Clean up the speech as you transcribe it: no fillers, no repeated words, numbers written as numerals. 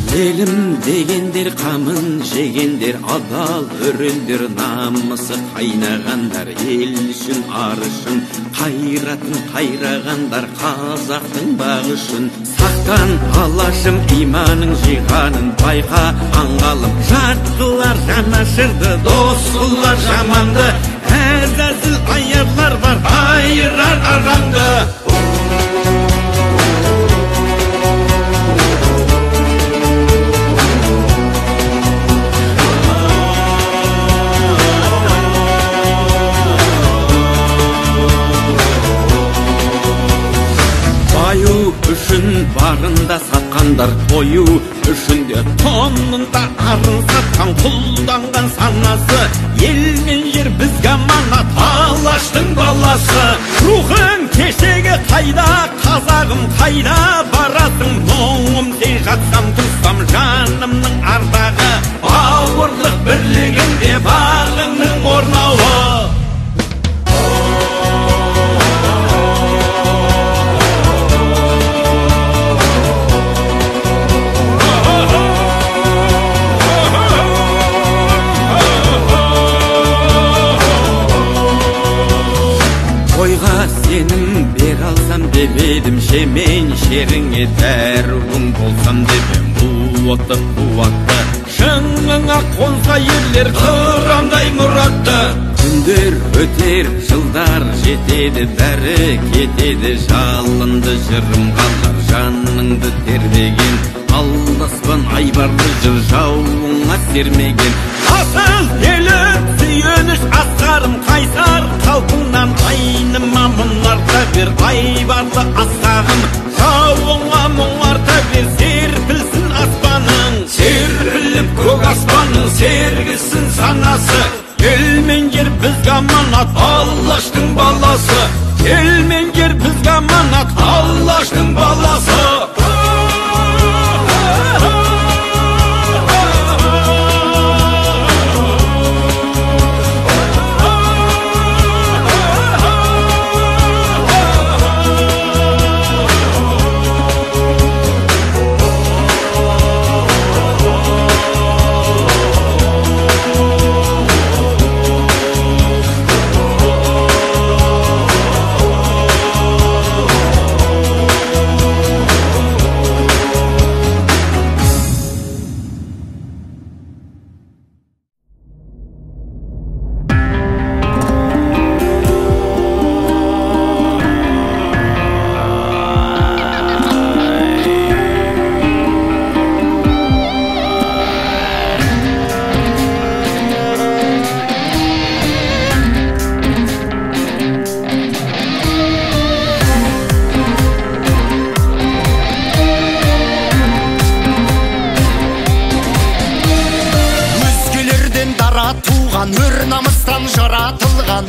Елім дегендер қамын жегендер, адал өрендер, намысы қайнағандар, ел үшін ар үшін қайратын қайрағандар, қазақтың бағы үшін. Сақтан алашым иманың жиғанын байқа аңғалым, жартылар жанашырды, досылар жаманды, әзәзіл аярлар бар, айырар аранды. Баю үшін барында сатқандар, тою үшін де тонында арын сатқан, құлданған санасы, ел мен жер бізге аманат, алаштың баласы. Рухың кешегі қайда, қазағым қайда барасың, мұңым сей жатсам тұрсам жанымның ардағы, бауырлық бірлігінде бағыңның орнауы. Тойға сенім бер алсам деп едім, шемен шеріңе дәруің болсам деп ем. Қуатты қуатты шыңыңа қонса ерлер, қырандай мұратты. Күндер өтер, жылдар жетеді, бәрі кетеді, жалынды жырым қалар, жаныңды тербеген, алдаспан айбарлы жыр жауыңа сермеген. Асыл елім сүйеніш асқарым, қайсар қалпыңнан айныма мұнарта бер, айбарлы асқағым жауыңа мұңарта бер, серпілсін аспаның, серпіліп көк аспаның, сергісін санасы. Ел мен жер бізге аманат, алаштың баласы. Ел мен жер бізге аманат, алаштың баласы. Өр намыстан жаратылған,